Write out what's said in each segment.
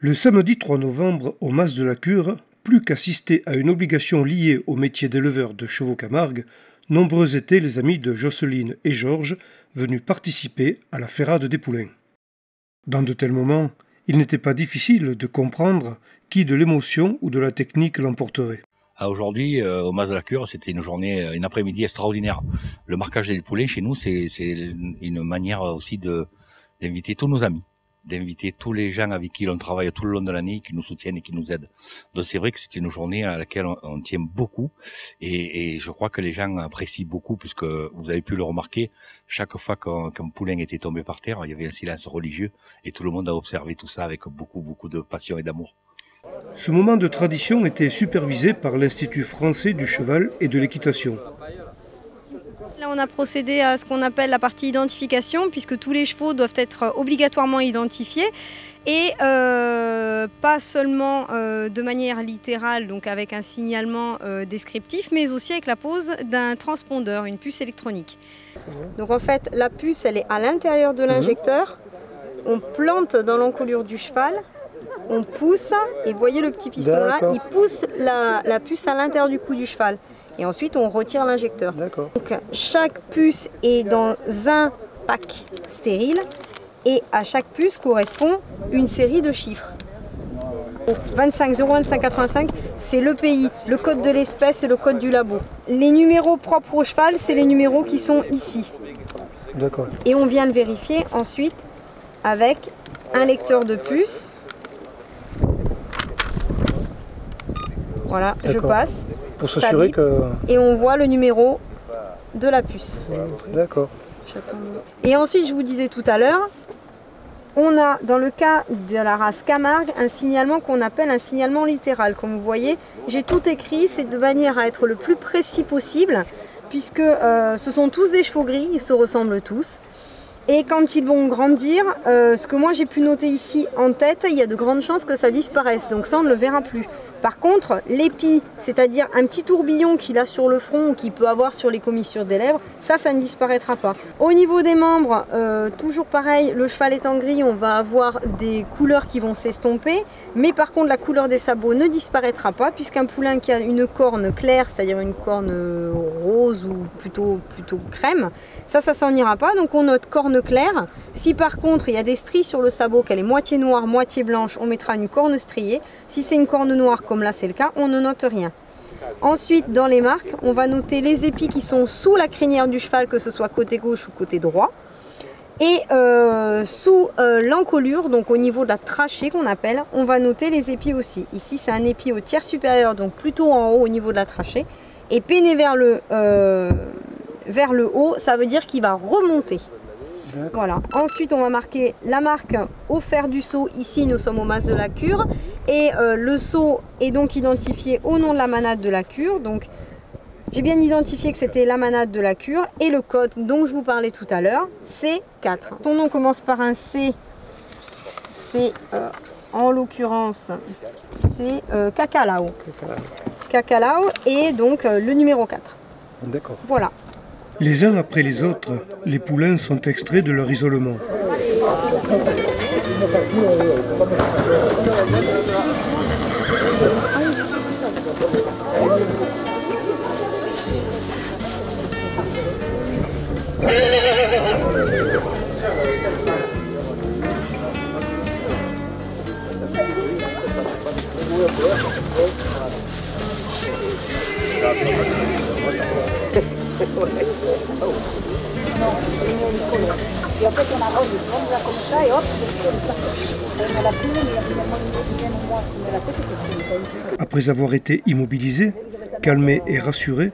Le samedi 3 novembre, au Mas de la Cure, plus qu'assister à une obligation liée au métier d'éleveur de chevaux Camargue, nombreux étaient les amis de Jocelyne et Georges venus participer à la ferrade des poulains. Dans de tels moments, il n'était pas difficile de comprendre qui de l'émotion ou de la technique l'emporterait. Aujourd'hui, au Mas de la Cure, c'était une journée, une après-midi extraordinaire. Le marquage des poulains, chez nous, c'est une manière aussi d'inviter tous nos amis, d'inviter tous les gens avec qui l'on travaille tout le long de l'année, qui nous soutiennent et qui nous aident. Donc c'est vrai que c'est une journée à laquelle on tient beaucoup et je crois que les gens apprécient beaucoup puisque vous avez pu le remarquer, chaque fois qu'un poulain était tombé par terre, il y avait un silence religieux et tout le monde a observé tout ça avec beaucoup de passion et d'amour. Ce moment de tradition était supervisé par l'Institut français du cheval et de l'équitation. Là, on a procédé à ce qu'on appelle la partie identification, puisque tous les chevaux doivent être obligatoirement identifiés et pas seulement de manière littérale, donc avec un signalement descriptif, mais aussi avec la pose d'un transpondeur, une puce électronique. Donc en fait, la puce, elle est à l'intérieur de l'injecteur, on plante dans l'encolure du cheval, on pousse, et vous voyez le petit piston là, il pousse la puce à l'intérieur du cou du cheval. Et ensuite, on retire l'injecteur. Donc, chaque puce est dans un pack stérile et à chaque puce correspond une série de chiffres. 25 025 85, c'est le pays, le code de l'espèce et le code du labo. Les numéros propres au cheval, c'est les numéros qui sont ici. Et on vient le vérifier ensuite avec un lecteur de puce. Voilà, je passe. Pour s'assurer que... Et on voit le numéro de la puce. D'accord. Et ensuite, je vous disais tout à l'heure, on a dans le cas de la race Camargue un signalement qu'on appelle un signalement littéral. Comme vous voyez, j'ai tout écrit, c'est de manière à être le plus précis possible, puisque ce sont tous des chevaux gris, ils se ressemblent tous. Et quand ils vont grandir, ce que moi j'ai pu noter ici en tête, il y a de grandes chances que ça disparaisse, donc ça on ne le verra plus. Par contre, l'épi, c'est-à-dire un petit tourbillon qu'il a sur le front ou qu'il peut avoir sur les commissures des lèvres, ça ne disparaîtra pas. Au niveau des membres, toujours pareil, le cheval étant gris, on va avoir des couleurs qui vont s'estomper, mais par contre la couleur des sabots ne disparaîtra pas, puisqu'un poulain qui a une corne claire, c'est-à-dire une corne rose ou plutôt crème, ça s'en ira pas, donc on note corne claire. Si par contre il y a des stries sur le sabot, qu'elle est moitié noire, moitié blanche, on mettra une corne striée. Si c'est une corne noire, comme là c'est le cas, on ne note rien. Ensuite, dans les marques, on va noter les épis qui sont sous la crinière du cheval, que ce soit côté gauche ou côté droit. Et sous l'encolure, donc au niveau de la trachée qu'on appelle, on va noter les épis aussi. Ici, c'est un épi au tiers supérieur, donc plutôt en haut au niveau de la trachée. Et peiné vers le haut, ça veut dire qu'il va remonter. Voilà. Ensuite, on va marquer la marque au fer du seau. Ici, nous sommes au Mas de la Cure. Et le seau est donc identifié au nom de la manade de la Cure. Donc, j'ai bien identifié que c'était la manade de la Cure. Et le code dont je vous parlais tout à l'heure, C4. Ton nom commence par un C. C'est, en l'occurrence, c'est Cacalao. Cacalao et donc le numéro 4. D'accord. Voilà. Les uns après les autres, les poulains sont extraits de leur isolement. Après avoir été immobilisé, calmé et rassuré,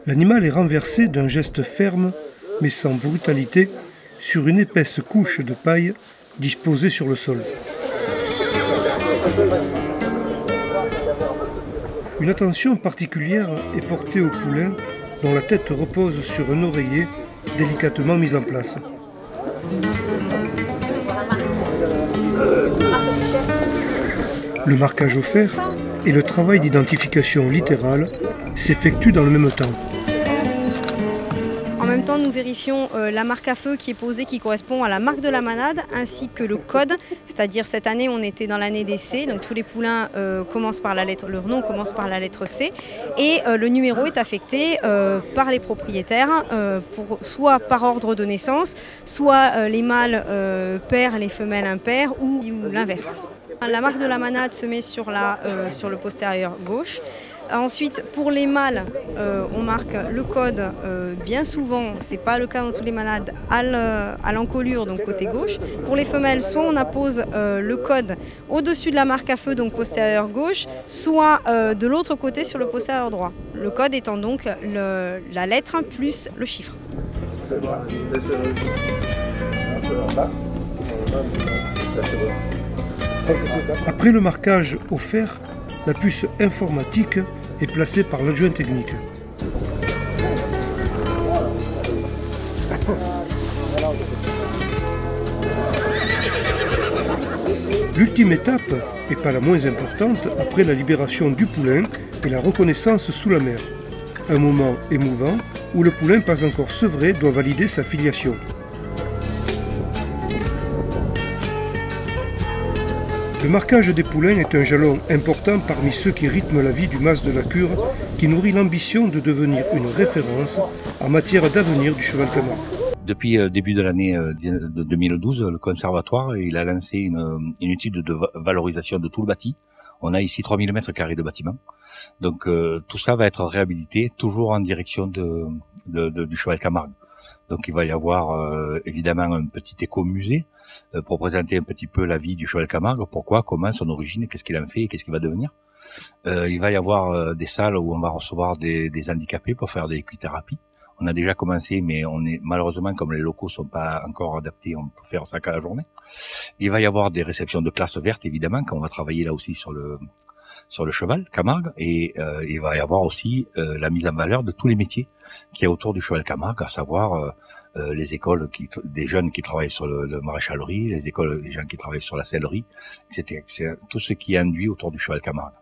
l'animal est renversé d'un geste ferme, mais sans brutalité, sur une épaisse couche de paille disposée sur le sol. Une attention particulière est portée au poulain dont la tête repose sur un oreiller délicatement mis en place. Le marquage au fer et le travail d'identification littérale s'effectuent dans le même temps. même temps, nous vérifions la marque à feu qui est posée, qui correspond à la marque de la manade, ainsi que le code. C'est-à-dire cette année, on était dans l'année des C, donc tous les poulains commencent par la lettre, leur nom commence par la lettre C, et le numéro est affecté par les propriétaires, soit par ordre de naissance, soit les mâles pairs, les femelles impaires, ou l'inverse. La marque de la manade se met sur le postérieur gauche. Ensuite, pour les mâles, on marque le code, bien souvent, ce n'est pas le cas dans tous les manades, à l'encolure, donc côté gauche. Pour les femelles, soit on appose le code au-dessus de la marque à feu, donc postérieur gauche, soit de l'autre côté sur le postérieur droit. Le code étant donc la lettre plus le chiffre. Après le marquage au fer, la puce informatique est placée par l'adjoint technique. L'ultime étape, et pas la moins importante, après la libération du poulain, est la reconnaissance sous la mer. Un moment émouvant où le poulain pas encore sevré doit valider sa filiation. Le marquage des poulains est un jalon important parmi ceux qui rythment la vie du mas de la Cure, qui nourrit l'ambition de devenir une référence en matière d'avenir du cheval camargue. Depuis le début de l'année 2012, le conservatoire il a lancé une étude de valorisation de tout le bâti. On a ici 3000 m² de bâtiment. Donc tout ça va être réhabilité, toujours en direction du cheval camargue. Donc il va y avoir évidemment un petit écomusée pour présenter un petit peu la vie du cheval camargue, pourquoi, comment, son origine, qu'est-ce qu'il en fait et qu'est-ce qu'il va devenir. Il va y avoir des salles où on va recevoir des handicapés pour faire des équithérapies. On a déjà commencé, mais malheureusement, comme les locaux sont pas encore adaptés, on peut faire ça qu'à la journée. Il va y avoir des réceptions de classes vertes, évidemment, quand on va travailler là aussi sur le cheval camargue, et il va y avoir aussi la mise en valeur de tous les métiers qu'il y a autour du cheval camargue, à savoir les écoles des jeunes qui travaillent sur le maréchalerie, les écoles des gens qui travaillent sur la sellerie, etc. C'est tout ce qui est induit autour du cheval camargue.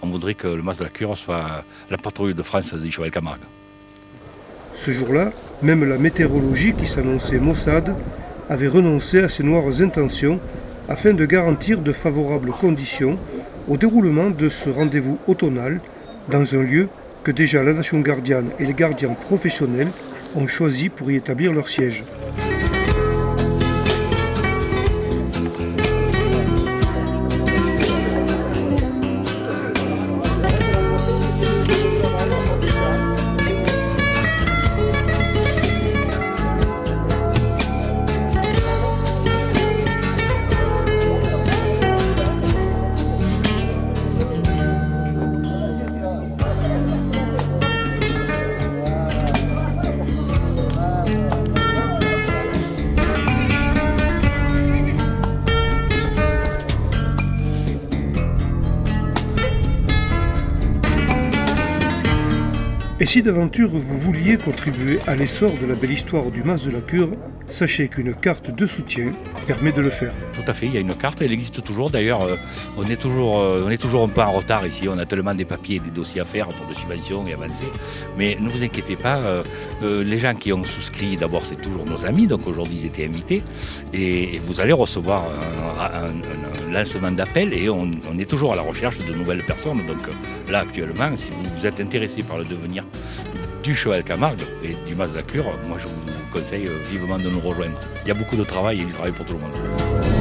On voudrait que le mas de la Cure soit la patrouille de France du cheval camargue. Ce jour-là, même la météorologie qui s'annonçait maussade avait renoncé à ses noires intentions afin de garantir de favorables conditions au déroulement de ce rendez-vous automnal dans un lieu que déjà la Nation gardienne et les gardiens professionnels ont choisi pour y établir leur siège. Et si d'aventure vous vouliez contribuer à l'essor de la belle histoire du mas de la Cure, sachez qu'une carte de soutien permet de le faire. Tout à fait, il y a une carte, elle existe toujours. D'ailleurs, on est toujours un peu en retard ici. On a tellement des papiers et des dossiers à faire pour de subventions et avancer. Mais ne vous inquiétez pas, les gens qui ont souscrit, d'abord c'est toujours nos amis, donc aujourd'hui ils étaient invités. Et vous allez recevoir un lancement d'appel et on est toujours à la recherche de nouvelles personnes. Donc là actuellement, si vous êtes intéressé par le devenir du cheval camargue et du mas de la Cure, moi je vous conseille vivement de nous rejoindre. Il y a beaucoup de travail et du travail pour tout le monde.